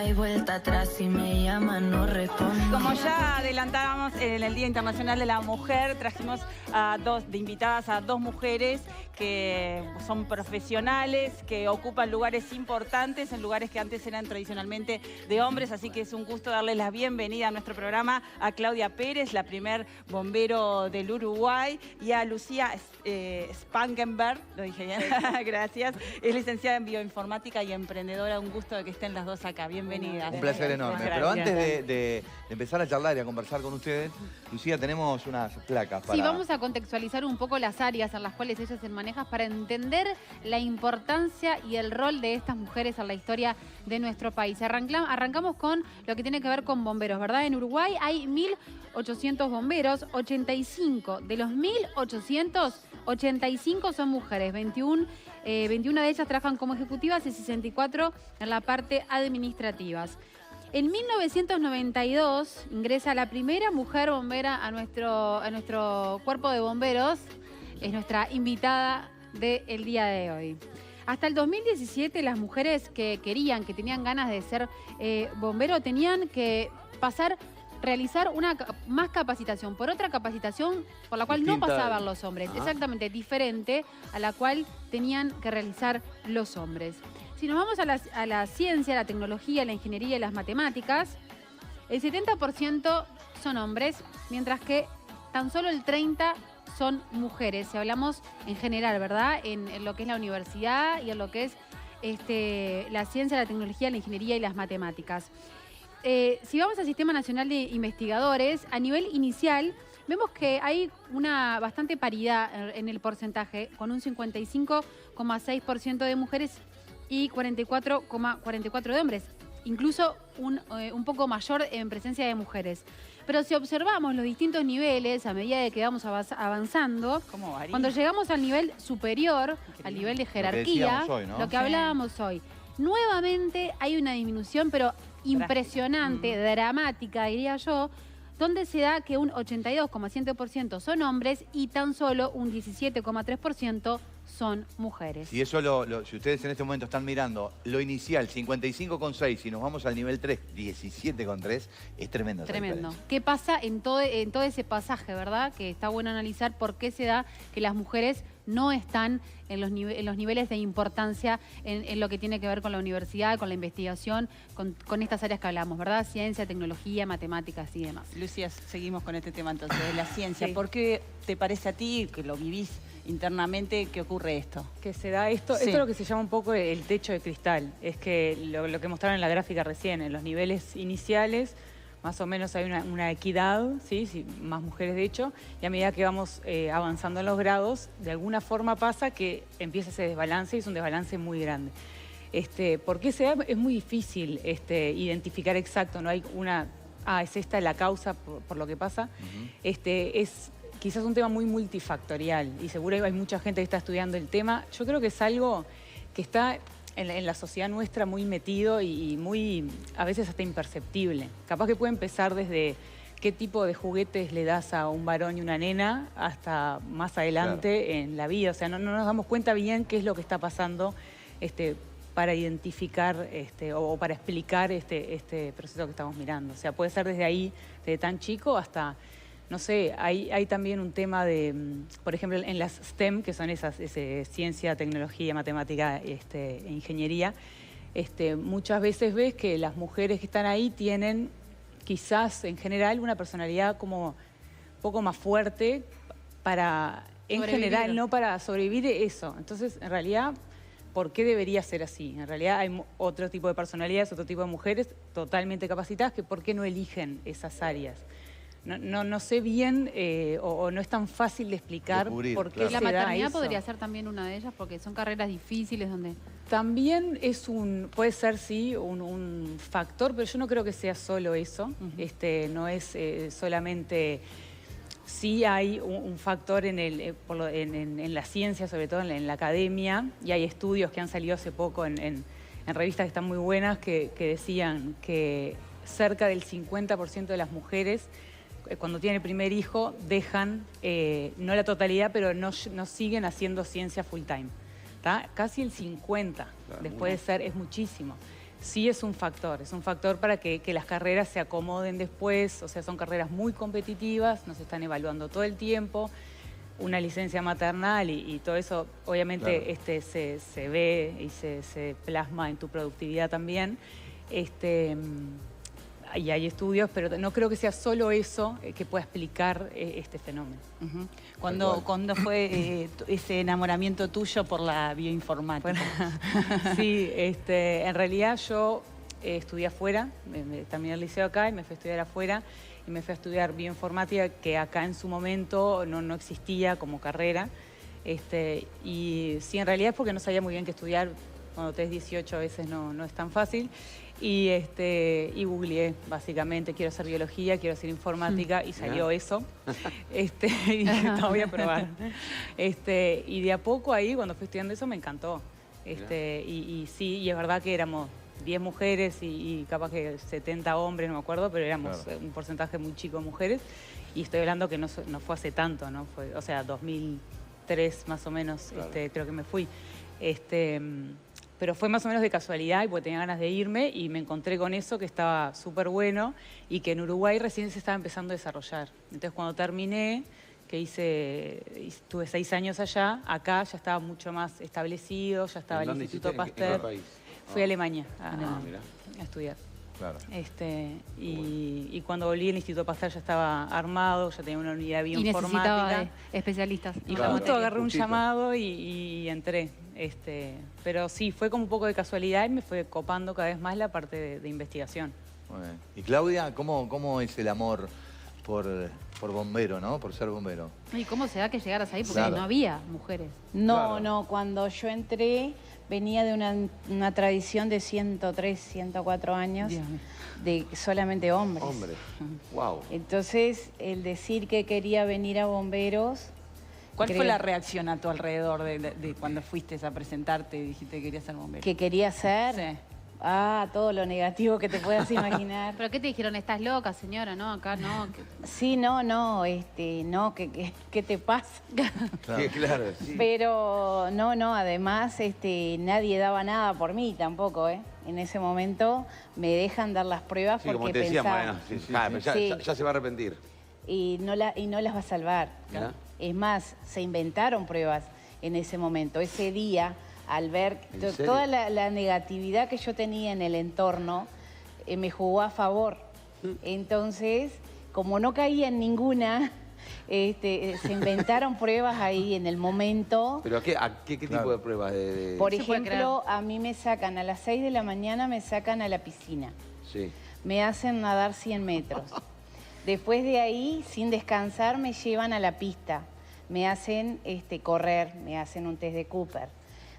hay vuelta atrás, si me llaman no respondo. Como ya adelantábamos en el Día Internacional de la Mujer, trajimos de invitadas a dos mujeres que son profesionales, que ocupan lugares importantes en lugares que antes eran tradicionalmente de hombres, así que es un gusto darles la bienvenida a nuestro programa a Claudia Pérez, la primer bombero del Uruguay, y a Lucía Spangenberg, lo dije bien, gracias, es licenciada en bioinformática y emprendedora. Un gusto de que estén las dos acá, bienvenidas. Un placer enorme. Gracias. Pero antes de empezar a charlar y a conversar con ustedes, Lucía, tenemos unas placas para... Sí, vamos a contextualizar un poco las áreas en las cuales ellas se manejan para entender la importancia y el rol de estas mujeres en la historia de nuestro país. Arrancamos con lo que tiene que ver con bomberos, ¿verdad? En Uruguay hay 1.800 bomberos, 85 de los 1.800, 85 son mujeres, 21 de ellas trabajan como ejecutivas y 64 en la parte administrativa. En 1992 ingresa la primera mujer bombera a nuestro cuerpo de bomberos. Es nuestra invitada del día de hoy. Hasta el 2017 las mujeres que tenían ganas de ser bombero, tenían que realizar más capacitación, por otra capacitación por la cual no pasaban los hombres, exactamente diferente a la cual tenían que realizar los hombres. Si nos vamos a la ciencia, la tecnología, la ingeniería y las matemáticas, el 70% son hombres, mientras que tan solo el 30% son mujeres. Si hablamos en general, ¿verdad? En lo que es la universidad y en lo que es la ciencia, la tecnología, la ingeniería y las matemáticas. Si vamos al Sistema Nacional de Investigadores, a nivel inicial, vemos que hay una bastante paridad en el porcentaje, con un 55,6% de mujeres y 44,44% de hombres. Incluso un poco mayor en presencia de mujeres. Pero si observamos los distintos niveles a medida de que vamos avanzando, cuando llegamos al nivel superior, al nivel de jerarquía, hoy, ¿no? lo que hablábamos hoy, nuevamente hay una disminución, pero impresionante, dramática, diría yo, donde se da que un 82,7% son hombres y tan solo un 17,3% son mujeres. Y eso, si ustedes en este momento están mirando lo inicial, 55,6, y nos vamos al nivel 3, 17,3, es tremendo. Tremendo. ¿Qué pasa en todo ese pasaje, verdad? Que está bueno analizar por qué se da que las mujeres no están en los niveles de importancia en lo que tiene que ver con la universidad, con la investigación, con estas áreas que hablamos, ¿verdad? Ciencia, tecnología, matemáticas y demás. Lucía, seguimos con este tema entonces de la ciencia. Sí. ¿Por qué te parece a ti, que lo vivís internamente, que ocurre esto? Que se da esto, Sí. esto es lo que se llama un poco el techo de cristal. Es que lo que mostraron en la gráfica recién, en los niveles iniciales, más o menos hay una equidad, ¿sí? Sí, más mujeres de hecho, y a medida que vamos avanzando en los grados, de alguna forma pasa que empieza ese desbalance y es un desbalance muy grande. ¿Por qué se da? Es muy difícil identificar exacto, no hay es esta la causa por lo que pasa. Es quizás un tema muy multifactorial y seguro hay mucha gente que está estudiando el tema. Yo creo que es algo que está en la sociedad nuestra muy metido y muy, a veces hasta imperceptible. Capaz que puede empezar desde qué tipo de juguetes le das a un varón y una nena hasta más adelante en la vida. O sea, no nos damos cuenta bien qué es lo que está pasando para identificar o para explicar este proceso que estamos mirando. O sea, puede ser desde ahí, desde tan chico hasta... No sé, hay también un tema de, por ejemplo, en las STEM, que son esas ciencia, tecnología, matemática e ingeniería, muchas veces ves que las mujeres que están ahí tienen quizás en general una personalidad como un poco más fuerte en general, no para sobrevivir eso. Entonces, en realidad, ¿por qué debería ser así? En realidad hay otro tipo de personalidades, otro tipo de mujeres totalmente capacitadas que ¿por qué no eligen esas áreas? No sé bien o no es tan fácil de explicar por qué se da La maternidad eso. podría ser también una de ellas porque son carreras difíciles donde... También puede ser sí un factor, pero yo no creo que sea solo eso. No es solamente... Sí hay un factor en la ciencia, sobre todo en la academia, y hay estudios que han salido hace poco en revistas que están muy buenas que decían que cerca del 50% de las mujeres cuando tienen el primer hijo dejan, no la totalidad, pero no siguen haciendo ciencia full time. ¿Tá? Casi el 50%, después de ser, es muchísimo. sí es un factor para que las carreras se acomoden después, o sea, son carreras muy competitivas, nos están evaluando todo el tiempo, una licencia maternal y todo eso obviamente Claro. se ve y se plasma en tu productividad también. Y hay estudios, pero no creo que sea solo eso que pueda explicar este fenómeno. Ujú. ¿Cuándo fue ese enamoramiento tuyo por la bioinformática? Sí, en realidad yo estudié afuera, terminé el liceo acá y me fui a estudiar afuera y me fui a estudiar bioinformática, que acá en su momento no existía como carrera. Y sí, en realidad es porque no sabía muy bien qué estudiar. Cuando tenés 18 a veces no es tan fácil. Y googleé, básicamente, quiero hacer biología, quiero hacer informática, y salió eso. Y dije, no, voy a probar. Y de a poco ahí, cuando fui estudiando eso, me encantó. Y sí, y es verdad que éramos 10 mujeres y capaz que 70 hombres, no me acuerdo, pero éramos un porcentaje muy chico de mujeres. Y estoy hablando que no fue hace tanto, ¿no? Fue, o sea, 2003 más o menos, creo que me fui. Pero fue más o menos de casualidad y porque tenía ganas de irme y me encontré con eso que estaba súper bueno y que en Uruguay recién se estaba empezando a desarrollar. Entonces cuando terminé, que estuve 6 años allá, acá ya estaba mucho más establecido, ya estaba el Instituto Pasteur. ¿En qué país? Fui a Alemania Mirá. a estudiar. Claro. Y cuando volví el Instituto Pasteur ya estaba armado, ya tenía una unidad Y bioinformática. necesitaba especialistas. Y Claro. justo agarré un Justito. llamado y entré. Pero sí, fue como un poco de casualidad y me fue copando cada vez más la parte de investigación. Muy bien. Y Claudia, ¿cómo es el amor por bombero, ¿no? Por ser bombero. ¿Y cómo se da que llegaras ahí? Porque Claro. no había mujeres. No, Claro. no, cuando yo entré venía de una tradición de 103, 104 años Dios mío. de solamente hombres. Hombre, wow. Entonces, el decir que quería venir a bomberos... ¿Cuál creo fue la reacción a tu alrededor de cuando fuiste a presentarte y dijiste que querías ser bombero? que quería ser? Sí. Todo lo negativo que te puedas imaginar. ¿Pero qué te dijeron? ¿Estás loca, señora? No, acá no. que- Sí, no, ¿qué te pasa? Claro. Sí, claro, sí. Pero no, además nadie daba nada por mí tampoco, ¿eh? En ese momento me dejan dar las pruebas Sí, porque como te decía, pensaban Mariana. Sí, sí, pero ya, Sí. ya se va a arrepentir. y no las va a salvar. Mirá. Es más, se inventaron pruebas en ese momento. Ese día, al ver ¿En serio? toda la negatividad que yo tenía en el entorno, me jugó a favor. Entonces, como no caía en ninguna, se inventaron pruebas ahí en el momento. ¿Pero qué tipo Claro. de pruebas? Por se puede ejemplo, a mí me sacan a las 6 de la mañana, me sacan a la piscina. Sí. Me hacen nadar 100 metros. Después de ahí, sin descansar, me llevan a la pista. Me hacen correr, me hacen un test de Cooper.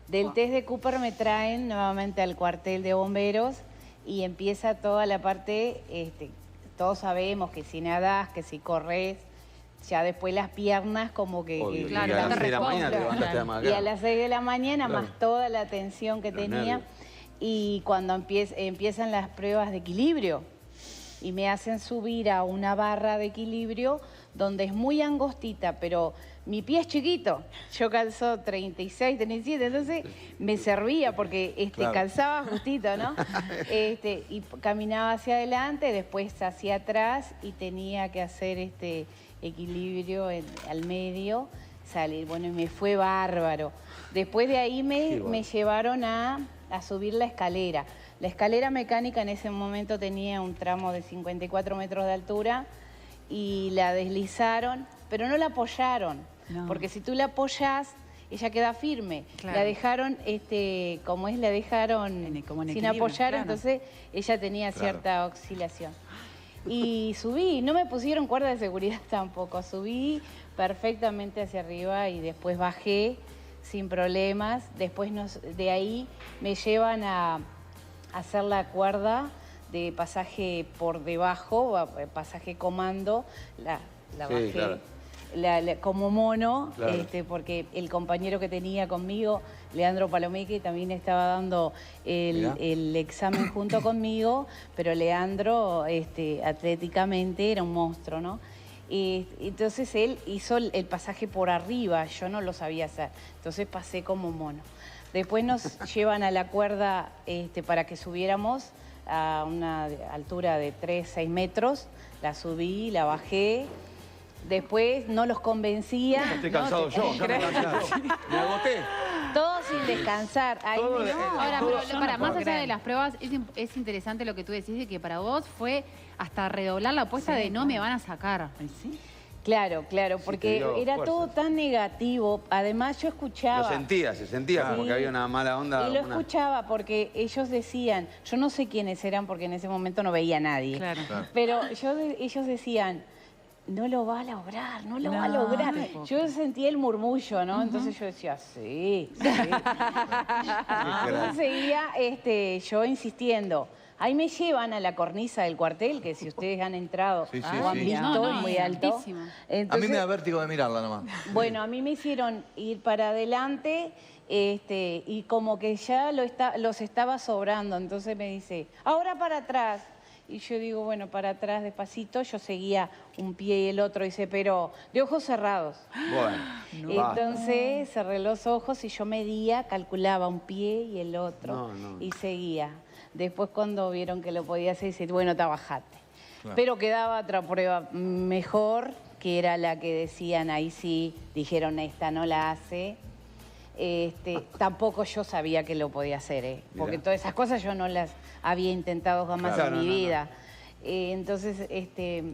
Del test de Cooper me traen nuevamente al cuartel de bomberos y empieza toda la parte, todos sabemos que si nadás, que si corres, ya después las piernas como que... Obvio. claro, Y a no las te 6 de la mañana te respondo. levantaste a más Y a las 6 de la mañana, Claro. más toda la tensión que Los tenía. nervios. Y cuando empiezan las pruebas de equilibrio, y me hacen subir a una barra de equilibrio donde es muy angostita, pero mi pie es chiquito. Yo calzo 36, 37, entonces me servía porque Claro. calzaba justito, ¿no? Y caminaba hacia adelante, después hacia atrás y tenía que hacer equilibrio al medio, salir. Bueno, y me fue bárbaro. Después de ahí me llevaron a subir la escalera. La escalera mecánica en ese momento tenía un tramo de 54 metros de altura y la deslizaron, pero no la apoyaron, No. porque si tú la apoyas, ella queda firme. Claro. La dejaron, la dejaron como en sin equilibrio, apoyar, claro. entonces ella tenía Claro. cierta oscilación. Y subí, no me pusieron cuerda de seguridad tampoco, subí perfectamente hacia arriba y después bajé sin problemas. Después de ahí me llevan a hacer la cuerda de pasaje por debajo, pasaje comando, la Sí, bajé claro. como mono, Claro. Porque el compañero que tenía conmigo, Leandro Palomeque, también estaba dando Mirá. el examen junto conmigo, pero Leandro atléticamente era un monstruo, ¿no? Entonces él hizo el pasaje por arriba, yo no lo sabía hacer, entonces pasé como mono. Después nos llevan a la cuerda para que subiéramos a una altura de 3-6 metros. La subí, la bajé. Después no los convencía. Ya estoy cansado yo, ya me cansé yo. Me agoté. Todo sin descansar. Ahí Todo me- Ahora, Todo- pero más allá de las pruebas, es interesante lo que tú decís de que para vos fue hasta redoblar la apuesta de no me van a sacar. Claro, claro, te porque dio era fuerza. todo tan negativo. Además, yo escuchaba. Se sentía como Sí. que había una mala onda. Y lo una- escuchaba porque ellos decían, yo no sé quiénes eran porque en ese momento no veía a nadie. Claro. Pero ellos decían, no lo va a lograr, no lo va a lograr. Yo sentía el murmullo, ¿no? Entonces yo decía, sí, sí. Entonces seguía yo insistiendo. Ahí me llevan a la cornisa del cuartel, que si ustedes han entrado Sí, sí, o han sí. visto, No, no, es muy es alto. altísimo. A mí Entonces, me da vértigo de mirarla nomás. bueno, a mí me hicieron ir para adelante y como que ya los estaba sobrando. Entonces me dice, ahora para atrás. Y yo digo, bueno, para atrás despacito. Yo seguía un pie y el otro. Dice, pero de ojos cerrados. Bueno, basta. Entonces cerré los ojos y yo medía, calculaba un pie y el otro. No. Y seguía. Después cuando vieron que lo podía hacer, dice, bueno, te bajaste. Pero quedaba otra prueba mejor, que era la que decían, ahí sí, dijeron, esta no la hace. Tampoco yo sabía que lo podía hacer, porque Mirá. todas esas cosas yo no las había intentado jamás Claro, en mi no, no. vida. Entonces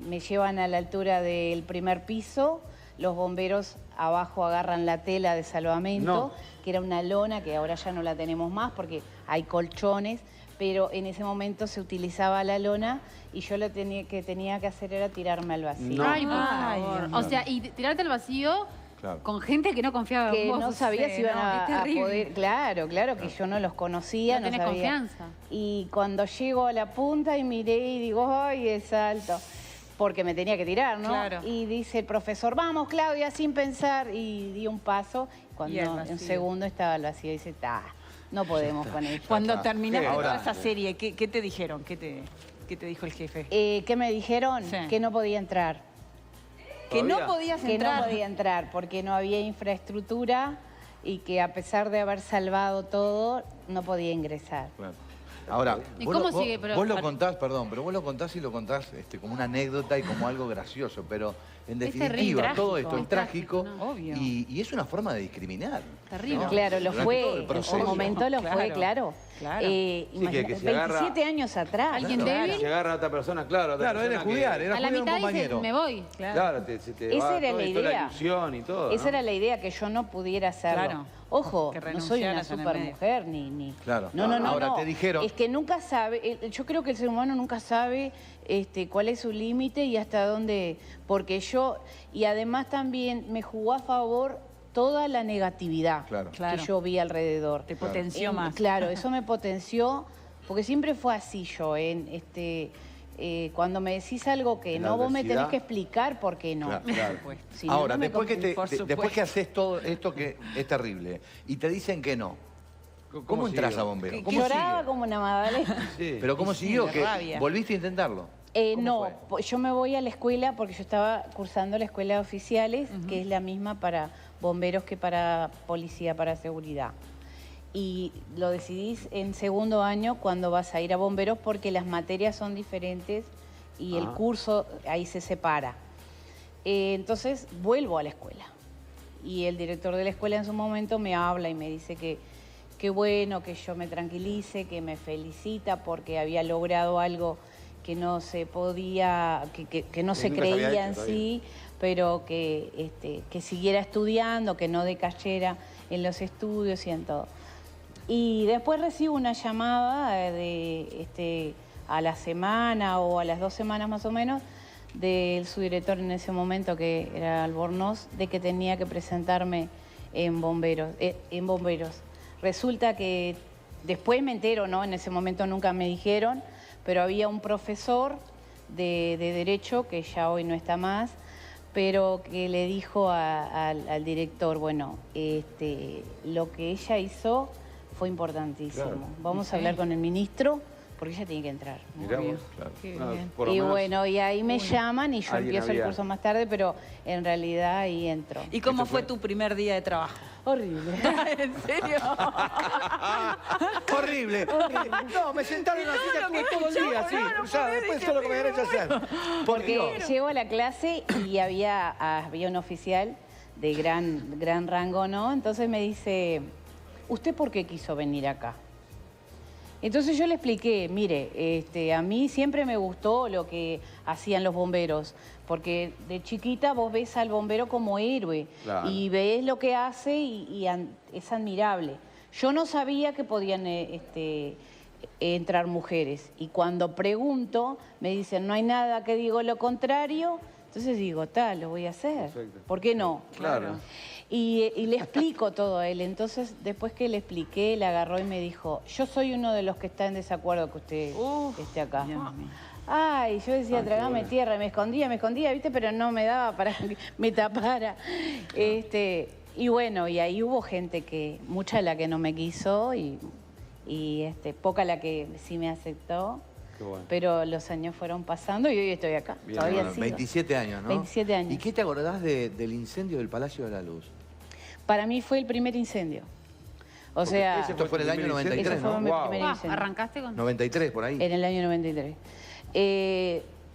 me llevan a la altura del primer piso, los bomberos abajo agarran la tela de salvamento, No. que era una lona que ahora ya no la tenemos más porque hay colchones, pero en ese momento se utilizaba la lona y yo lo que tenía que hacer era tirarme al vacío. No. Ay, por Ay, favor. Dios mío. O sea, y tirarte al vacío Claro. con gente que no confiaba en Que vos. no sabía si iban No, a qué terrible. poder... Claro, que yo no los conocía, No no tenés sabía. confianza. Y cuando llego a la punta y miré y digo, ¡ay, es alto! Porque me tenía que tirar, ¿no? Claro. Y dice el profesor, vamos, Claudia, sin pensar. Y di un paso. Cuando Y el en vacío. un segundo estaba al vacío, dice, no podemos con esto. Cuando está. terminaste Ahora- toda esa serie, ¿qué te dijeron? ¿Qué te dijo el jefe? ¿Qué me dijeron? Sí. Que no podía entrar. Que no ¿Todavía? podías Que entrar. no podía entrar porque no había infraestructura y que a pesar de haber salvado todo, no podía ingresar. Claro. Ahora, ¿Y vos, cómo lo, vos- sigue? Pero- vos lo contás, perdón, pero vos lo contás y lo contás como una anécdota y como algo gracioso, pero en Es definitiva terrible. todo esto Trágico. es trágico, Es trágico, Obvio. y es una forma de discriminar. Terrible. ¿no? Claro, lo Durante fue, todo el en proceso. un momento lo fue, Claro, claro. claro. Imagínate, que se agarra- 27 años atrás. ¿Alguien débil? Se agarra a otra persona, claro. otra Claro, era persona judiar, que- era A la judiar a un mitad dice, compañero. me voy. Claro, se te Esa va era toda la toda idea. ilusión y todo, Esa ¿no? era la idea, que yo no pudiera hacerlo. Claro. Ojo, Que no soy una renunciaras en el medio. supermujer ni... Claro. No, no, no. Ahora no. te dijeron- Es que nunca sabe, yo creo que el ser humano nunca sabe cuál es su límite y hasta dónde... Porque yo, y además también me jugó a favor toda la negatividad Claro. Claro. que yo vi alrededor. Te potenció más. Claro, eso me potenció, porque siempre fue así yo, cuando me decís algo que En la no, vos me tenés adversidad. que explicar por qué no. Claro, claro. Si no, Ahora, no me después, que por supuesto. después que haces todo esto que es terrible y te dicen que no, ¿cómo entras sigo? a bombero? ¿Qué- ¿Cómo Lloraba sigue? como una magdalena. Sí. Pero ¿cómo Sí, siguió? de ¿Que rabia. volviste a intentarlo? ¿Cómo No, fue? yo me voy a la escuela porque yo estaba cursando la escuela de oficiales, que es la misma para bomberos que para policía, para seguridad. Y lo decidís en segundo año cuando vas a ir a bomberos porque las materias son diferentes y el curso ahí se separa. Entonces vuelvo a la escuela. Y el director de la escuela en su momento me habla y me dice que qué bueno, que yo me tranquilice, que me felicita porque había logrado algo que no se podía, que no se nunca se había creía hecho en sí, pero que siguiera estudiando, que no decayera en los estudios y en todo. Y después recibo una llamada a la semana o a las 2 semanas más o menos del subdirector en ese momento, que era Albornoz, de que tenía que presentarme en bomberos. Resulta que después me entero, ¿no? En ese momento nunca me dijeron, pero había un profesor de Derecho, que ya hoy no está más, pero que le dijo al director, bueno, lo que ella hizo fue importantísimo. Claro. Vamos a hablar con el ministro porque ella tiene que entrar. Mirá vos. Qué No, bien. por lo Y menos bueno, y ahí me llaman y yo alguien empiezo el había. curso más tarde, pero en realidad ahí entro. ¿Y cómo fue tu primer día de trabajo? Horrible. ¿En serio? ¡Horrible! No, me sentaron en la silla como todo el día, sí. Ya, después solo que me derecho a hacer. Porque llego a la clase y había un oficial de gran rango, ¿no? Entonces me dice, ¿usted por qué quiso venir acá? Entonces yo le expliqué, mire, a mí siempre me gustó lo que hacían los bomberos, porque de chiquita vos ves al bombero como héroe, Claro. y ves lo que hace y es admirable. Yo no sabía que podían entrar mujeres, y cuando pregunto me dicen, no hay nada que digo lo contrario, entonces digo, tal, lo voy a hacer. Perfecto. ¿Por qué no? Claro. Y le explico todo a él. Entonces, después que le expliqué, él agarró y me dijo, yo soy uno de los que está en desacuerdo que usted esté acá. Dios mío. Ay, yo decía, qué tragame bueno. tierra, me escondía, ¿viste? Pero no me daba para que me tapara. Y bueno, y ahí hubo gente mucha la que no me quiso y poca la que sí me aceptó. Qué bueno. Pero los años fueron pasando y hoy estoy acá. Bien, Todavía Bueno, sigo. 27 años, ¿no? 27 años. ¿Y qué te acordás del incendio del Palacio de la Luz? Para mí fue el primer incendio. O sea, ese Esto fue en el año tu primer 93, ese fue ¿no? mi Wow. primer incendio. ¿Arrancaste con...? 93, por ahí. En el año 93.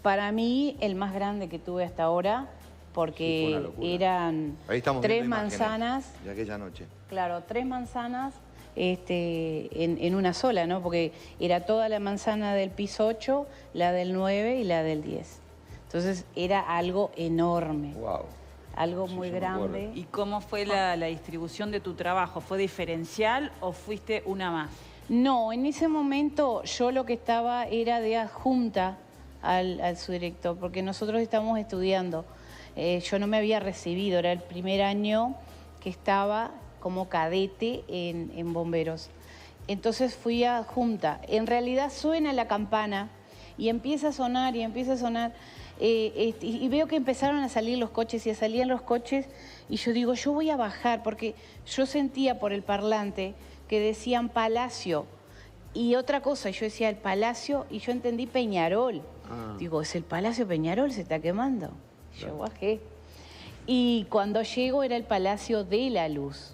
Para mí, el más grande que tuve hasta ahora, Sí, fue porque una locura. eran Ahí estamos 3 viendo imágenes manzanas, de aquella noche. claro, 3 manzanas en una sola, ¿no? Porque era toda la manzana del piso 8, la del 9 y la del 10. Entonces era algo enorme, Wow. algo Sí, muy yo me acuerdo. grande. ¿Y cómo fue la distribución de tu trabajo? ¿Fue diferencial o fuiste una más? No, en ese momento yo lo que estaba era de adjunta al subdirector, porque nosotros estábamos estudiando. Yo no me había recibido, era el primer año que estaba como cadete en bomberos. Entonces fui adjunta. En realidad suena la campana y empieza a sonar y empieza a sonar. Y veo que empezaron a salir los coches y salían los coches y yo digo, yo voy a bajar porque yo sentía por el parlante que decían Palacio y otra cosa, yo decía el Palacio y yo entendí Peñarol. Digo, es el Palacio Peñarol, se está quemando. Yo bajé. Y cuando llego era el Palacio de la Luz.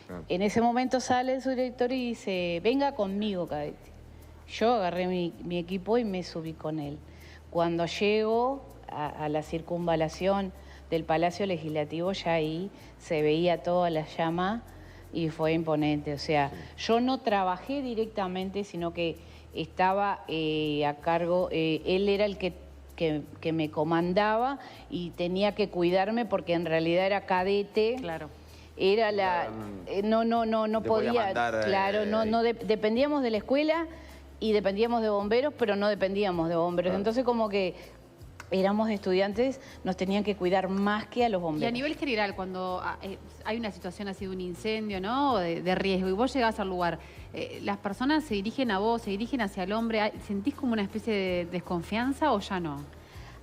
Claro. En ese momento sale el subdirector y dice, venga conmigo, cadete. Yo agarré mi equipo y me subí con él. Cuando llego a la circunvalación del Palacio Legislativo, ya ahí se veía toda la llama y fue imponente. O sea, yo no trabajé directamente, sino que estaba a cargo, él era el que me comandaba y tenía que cuidarme porque en realidad era cadete. Claro. Era no te podía podía, mandar, claro, dependíamos de la escuela y dependíamos de bomberos, pero no dependíamos de bomberos. Claro. Entonces como que éramos estudiantes, nos tenían que cuidar más que a los Y bomberos. a nivel general, cuando hay una situación así de un incendio, ¿no? O de riesgo, y vos llegás al lugar, ¿las personas se dirigen a vos, se dirigen hacia el hombre? ¿Sentís como una especie de desconfianza o ya no?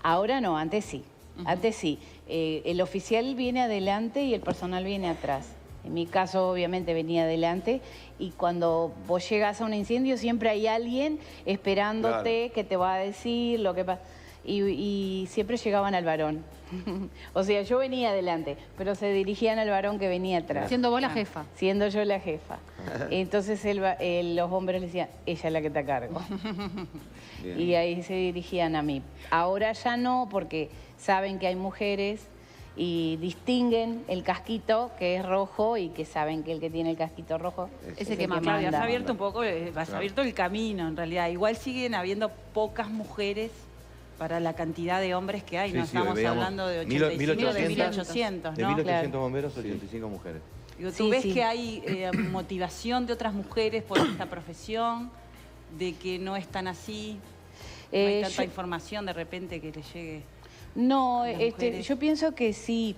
Ahora no, antes sí. Antes sí. El oficial viene adelante y el personal viene atrás. En mi caso, obviamente, venía adelante y cuando vos llegás a un incendio siempre hay alguien esperándote que te va a decir lo que pasa. Y siempre llegaban al varón. O sea, yo venía adelante, pero se dirigían al varón que venía atrás. Siendo vos la jefa. Siendo yo la jefa. Entonces los hombres le decían, ella es la que está a cargo. Bien. Y ahí se dirigían a mí. Ahora ya no, porque saben que hay mujeres y distinguen el casquito que es rojo y que saben que el que tiene el casquito rojo Ese es que el manda. Claro, y has manda. abierto un poco, has abierto el camino en realidad. Igual siguen habiendo pocas mujeres para la cantidad de hombres que hay. Sí, No sí, estamos veíamos hablando de 1800, 85, de 1800, 1800, De ¿no? 1800 Claro. bomberos, 85 mujeres. Digo, ¿tú Sí, ves sí. que hay motivación de otras mujeres por esta profesión? ¿De que no es tan así? ¿No hay tanta Yo- información de repente que le llegue? No, a las mujeres? yo pienso que sí.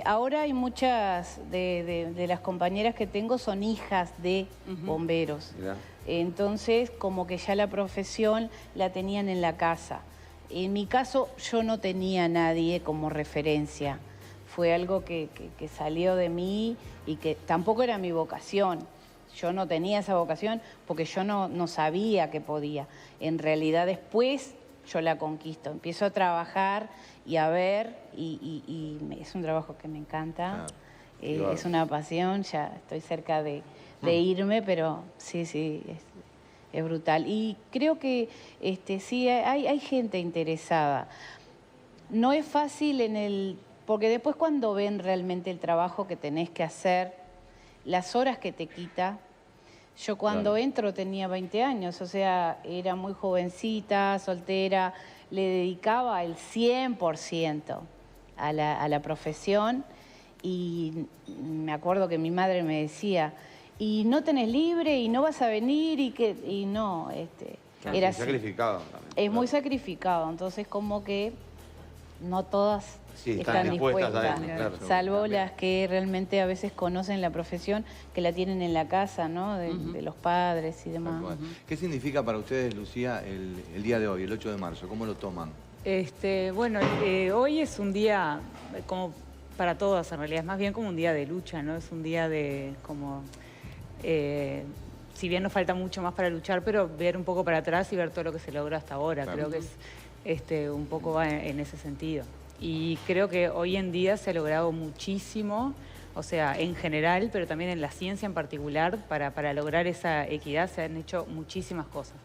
Ahora hay muchas de las compañeras que tengo son hijas de bomberos. Mirá. Entonces, como que ya la profesión la tenían en la casa. En mi caso, yo no tenía a nadie como referencia. Fue algo que salió de mí y que tampoco era mi vocación. yo no tenía esa vocación porque yo no sabía que podía. En realidad después yo la conquisto, empiezo a trabajar y a ver, y es un trabajo que me encanta, es una pasión, ya estoy cerca de irme, pero sí, es brutal. Y creo que sí, hay gente interesada. No es fácil porque después cuando ven realmente el trabajo que tenés que hacer, las horas que te quita. Yo cuando entro tenía 20 años, o sea, era muy jovencita, soltera, le dedicaba el 100% a la profesión, y me acuerdo que mi madre me decía, ¿y no tenés libre y no vas a venir? Y no, era así. Sacrificado también. Es muy sacrificado, entonces como que no todas están dispuestas a eso, claro. Salvo las que realmente a veces conocen la profesión, que la tienen en la casa, ¿no? De los padres y demás. ¿Qué significa para ustedes, Lucía, el día de hoy, el 8 de marzo? ¿Cómo lo toman? Bueno, hoy es un día como para todas, en realidad, es más bien como un día de lucha, ¿no? Es un día de como... si bien nos falta mucho más para luchar, pero ver un poco para atrás y ver todo lo que se logró hasta ahora. Creo que es un poco va en ese sentido. Y creo que hoy en día se ha logrado muchísimo, o sea, en general, pero también en la ciencia en particular, para lograr esa equidad se han hecho muchísimas cosas.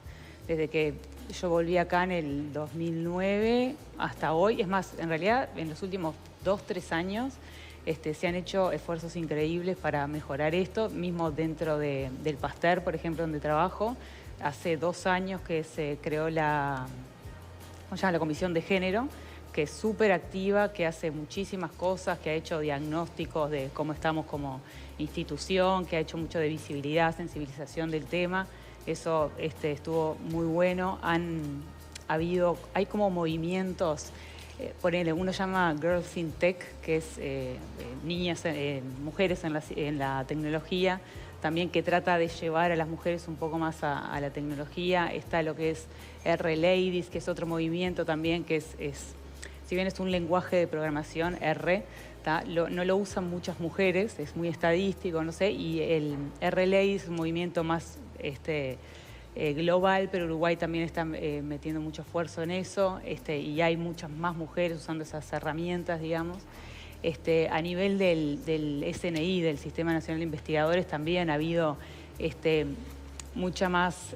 Desde que yo volví acá en el 2009 hasta hoy, es más, en realidad en los últimos 2-3 años se han hecho esfuerzos increíbles para mejorar esto, mismo dentro del Pasteur, por ejemplo, donde trabajo. Hace 2 años que se creó la Comisión de Género, que es súper activa, que hace muchísimas cosas, que ha hecho diagnósticos de cómo estamos como institución, que ha hecho mucho de visibilidad, sensibilización del tema. Eso estuvo muy bueno. Hay como movimientos, ponele, uno llama Girls in Tech, que es mujeres en la tecnología, también que trata de llevar a las mujeres un poco más a la tecnología. Está lo que es R Ladies, que es otro movimiento también, que si bien es un lenguaje de programación, R, no lo usan muchas mujeres, es muy estadístico, no sé, y el R Ladies es un movimiento más global, pero Uruguay también está metiendo mucho esfuerzo en eso, y hay muchas más mujeres usando esas herramientas, digamos. A nivel del SNI, del Sistema Nacional de Investigadores, también ha habido mucha más,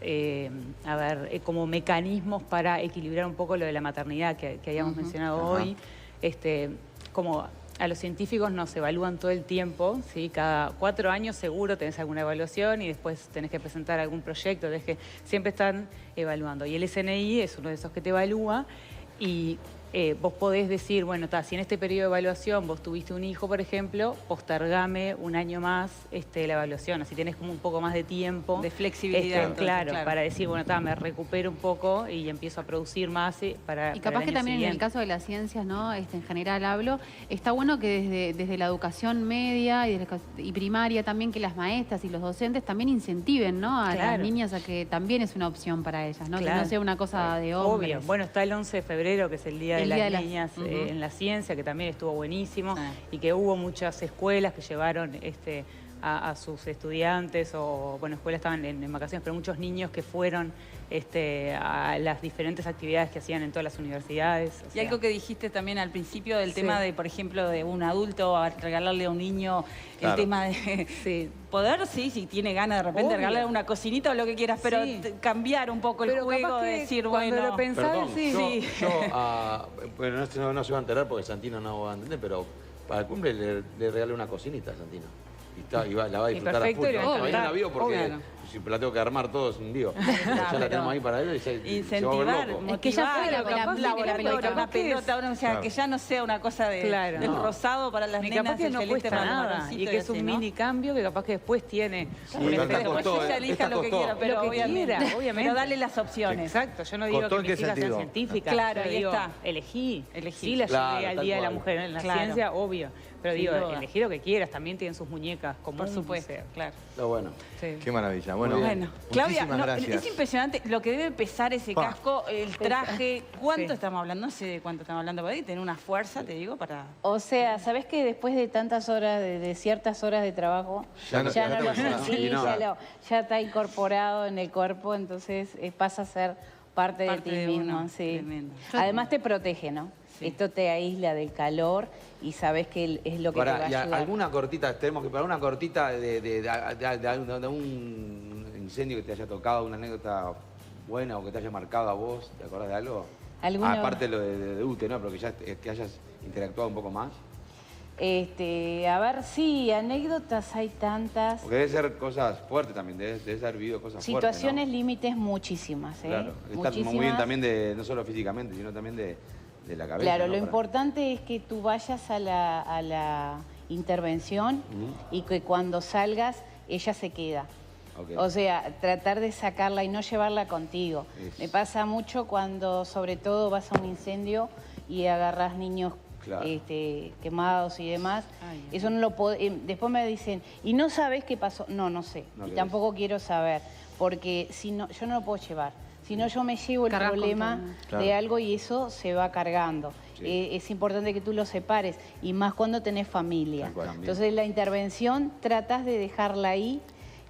como mecanismos para equilibrar un poco lo de la maternidad que habíamos mencionado hoy. Como a los científicos nos evalúan todo el tiempo, ¿sí? Cada 4 años seguro tenés alguna evaluación y después tenés que presentar algún proyecto, que siempre están evaluando. Y el SNI es uno de esos que te evalúa y vos podés decir, bueno, si en este periodo de evaluación vos tuviste un hijo, por ejemplo, postergame 1 año más la evaluación, así tenés como un poco más de tiempo. De flexibilidad. Entonces, claro, para decir, bueno, me recupero un poco y empiezo a producir más para Y capaz el que año también siguiente. en el caso de las ciencias, ¿no? En general hablo, está bueno que desde la educación media y primaria también, que las maestras y los docentes también incentiven, ¿no? A las niñas a que también es una opción para ellas, ¿no? Que no sea una cosa de hombres. Obvio. Bueno, está el 11 de febrero, que es el Día de las Niñas en la Ciencia, que también estuvo buenísimo, y que hubo muchas escuelas que llevaron a sus estudiantes, o bueno, escuelas estaban en vacaciones, pero muchos niños que fueron a las diferentes actividades que hacían en todas las universidades. Y algo que dijiste también al principio del tema de, por ejemplo, de un adulto a regalarle a un niño el tema de poder, si tiene ganas de repente regalarle una cocinita o lo que quieras, pero cambiar un poco el juego, de decir, bueno... Lo pensás, bueno, no se va a enterar porque Santino no va a entender, pero para el cumple le regalé una cocinita a Santino. Y la va a disfrutar a full. Todavía no la vio porque si la tengo que armar todo es un lío. Ya la tenemos ahí para él y incentivar, es que ya fue una pelota, o sea, que ya no sea una cosa del rosado para las nenas, capaz que no cuesta nada, y que es un mini cambio que capaz que después tiene un efecto. Después ella elija lo que quiera, pero obviamente. Pero dale las opciones. Exacto, yo no digo que mis hijas sean científicas. Claro, ahí está. Elegí. Sí la llevé al Día de la Mujer en la ciencia, obvio. Pero digo, elegí lo que quieras, también tienen sus muñecas comunes. Por supuesto, claro. Lo bueno. Qué maravilla. Bueno, Claudia, muchísimas gracias. es impresionante lo que debe pesar ese casco, el traje. ¿Cuánto estamos hablando? No sé de cuánto estamos hablando por ahí. Tener una fuerza, te digo, para... O sea, ¿sabés que después de tantas horas, de ciertas horas de trabajo, ya está incorporado en el cuerpo, entonces pasa a ser parte de ti mismo. Sí. Además te protege, ¿no? Sí. Esto te aísla del calor y sabes que es lo que te va a ayudar. ¿Alguna cortita, tenemos que parar una cortita de un incendio que te haya tocado, una anécdota buena o que te haya marcado a vos? ¿Te acordás de algo? Aparte de lo de UTE, ¿no? Pero que hayas interactuado un poco más. A ver, sí, anécdotas hay tantas. Porque debe ser cosas fuertes también, debes haber vivido cosas Situaciones fuertes, ¿no? límites muchísimas, ¿eh? Claro, está muy bien también, no solo físicamente, sino también de la cabeza. Claro, ¿no? lo importante es que tú vayas a la intervención y que cuando salgas, ella se queda. Okay. O sea, tratar de sacarla y no llevarla contigo. Me pasa mucho cuando, sobre todo, vas a un incendio y agarras niños quemados y demás. Eso no lo puedo... después me dicen, ¿y no sabes qué pasó? No sé. Y tampoco quiero saber, porque si no, yo no lo puedo llevar. Si no, yo me llevo el problema de algo y eso se va cargando. Sí. Es importante que tú lo separes, y más cuando tenés familia. Entonces, la intervención tratás de dejarla ahí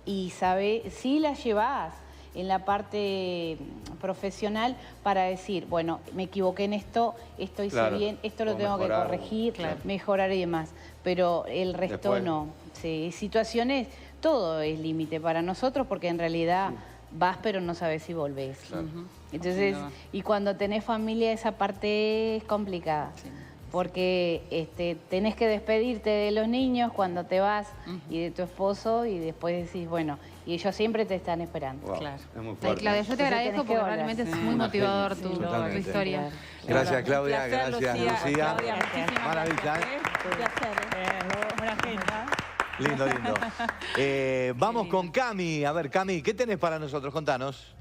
y sabés, sí la llevás en la parte profesional para decir, bueno, me equivoqué en esto hice bien, esto lo tengo que corregir, mejorar y demás. Pero el resto no. Sí, situaciones, todo es límite para nosotros porque en realidad... vas, pero no sabes si volvés. Entonces, y cuando tenés familia, esa parte es complicada. Porque tenés que despedirte de los niños cuando te vas y de tu esposo, y después decís, bueno, y ellos siempre te están esperando. Wow. Claro. Es muy fuerte. Claudia, yo te agradezco porque realmente es muy motivador tu historia. Gracias, Claudia. Gracias, Lucía. Maravilla. Buena gente. Lindo. Vamos con Cami. A ver, Cami, ¿qué tenés para nosotros? Contanos.